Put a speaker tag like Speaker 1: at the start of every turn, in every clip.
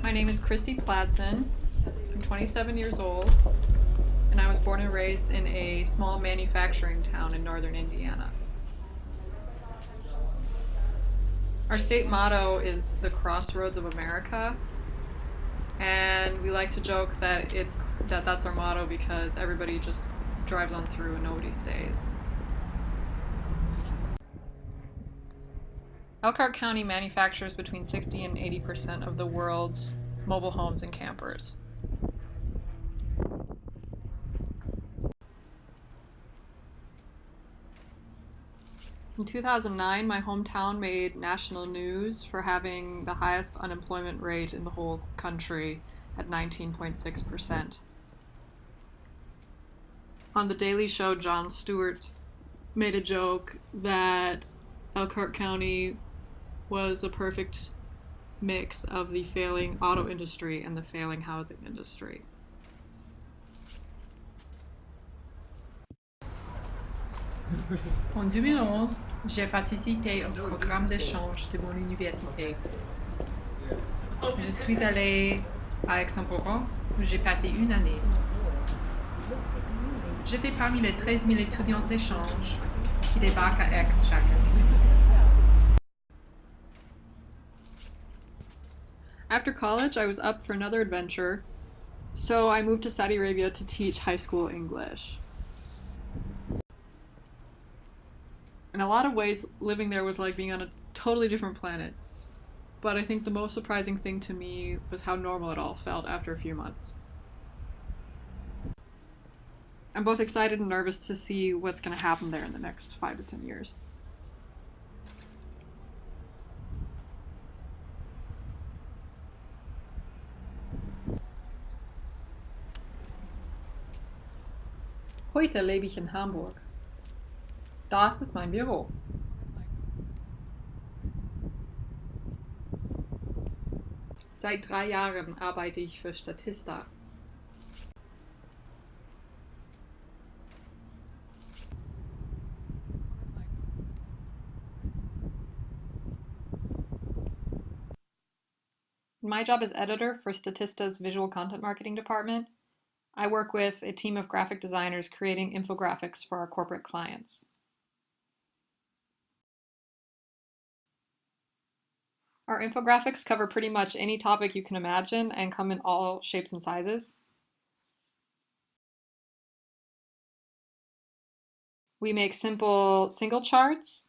Speaker 1: My name is Christy Pladsen. I'm 27 years old, and I was born and raised in a small manufacturing town in northern Indiana. Our state motto is the Crossroads of America, and we like to joke that that's our motto because everybody just drives on through and nobody stays. Elkhart County manufactures between 60 and 80% of the world's mobile homes and campers. In 2009, my hometown made national news for having the highest unemployment rate in the whole country at 19.6%. On The Daily Show, Jon Stewart made a joke that Elkhart County was a perfect mix of the failing auto industry and the failing housing industry.
Speaker 2: En 2011, j'ai participé au programme d'échange de mon université. Je suis allée à Aix-en-Provence où j'ai passé une année. J'étais parmi les 13 000 étudiants d'échange qui débarquent à Aix chaque année.
Speaker 1: After college, I was up for another adventure, so I moved to Saudi Arabia to teach high school English. In a lot of ways, living there was like being on a totally different planet. But I think the most surprising thing to me was how normal it all felt after a few months. I'm both excited and nervous to see what's going to happen there in the next 5 to 10 years.
Speaker 2: Heute lebe ich in Hamburg. Das ist mein Büro. Seit 3 Jahren arbeite ich für Statista.
Speaker 1: My job as editor for Statista's visual content marketing department. I work with a team of graphic designers creating infographics for our corporate clients. Our infographics cover pretty much any topic you can imagine and come in all shapes and sizes. We make simple single charts,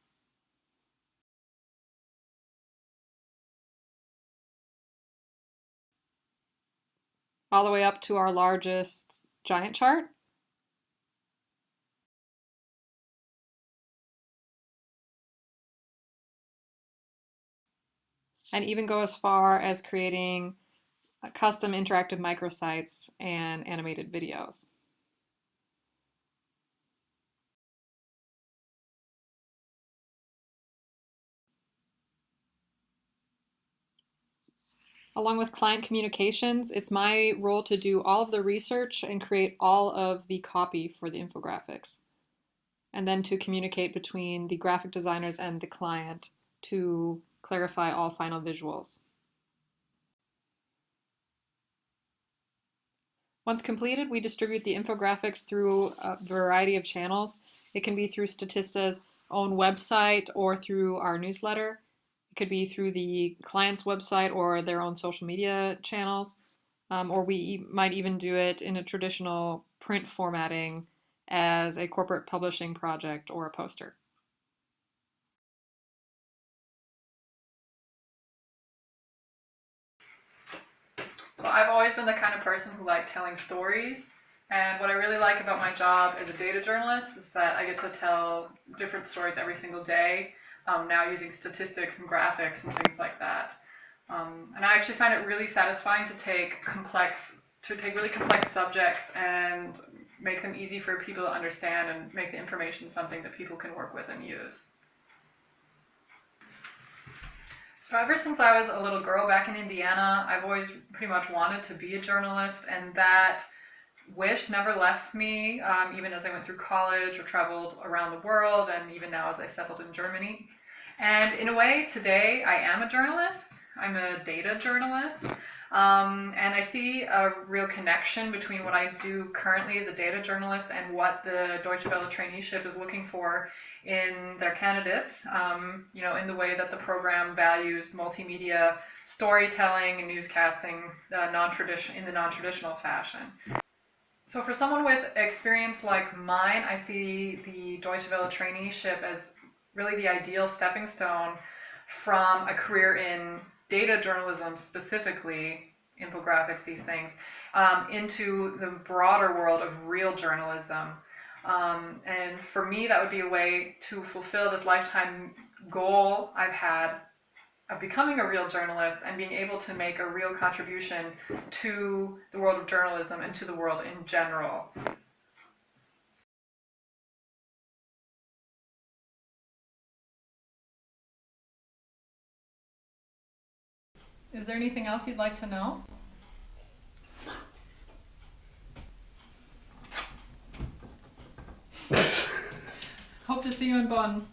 Speaker 1: all the way up to our largest giant chart. And even go as far as creating custom interactive microsites and animated videos. Along with client communications, it's my role to do all of the research and create all of the copy for the infographics, and then to communicate between the graphic designers and the client to clarify all final visuals. Once completed, we distribute the infographics through a variety of channels. It can be through Statista's own website or through our newsletter. It could be through the client's website or their own social media channels, or we might even do it in a traditional print formatting as a corporate publishing project or a poster. So I've always been the kind of person who liked telling stories, and what I really like about my job as a data journalist is that I get to tell different stories every single day, now using statistics and graphics and things like that. And I actually find it really satisfying to take really complex subjects and make them easy for people to understand and make the information something that people can work with and use. So ever since I was a little girl back in Indiana, I've always pretty much wanted to be a journalist, and that wish never left me, even as I went through college or traveled around the world, and even now as I settled in Germany. And in a way, today I am a journalist. I'm a data journalist. And I see a real connection between what I do currently as a data journalist and what the Deutsche Welle traineeship is looking for in their candidates, in the way that the program values multimedia storytelling and newscasting in the non-traditional fashion. So for someone with experience like mine, I see the Deutsche Welle traineeship as really the ideal stepping stone from a career in data journalism, specifically infographics, these things, into the broader world of real journalism. And for me, that would be a way to fulfill this lifetime goal I've had of becoming a real journalist and being able to make a real contribution to the world of journalism and to the world in general. Is there anything else you'd like to know? Hope to see you in Bonn.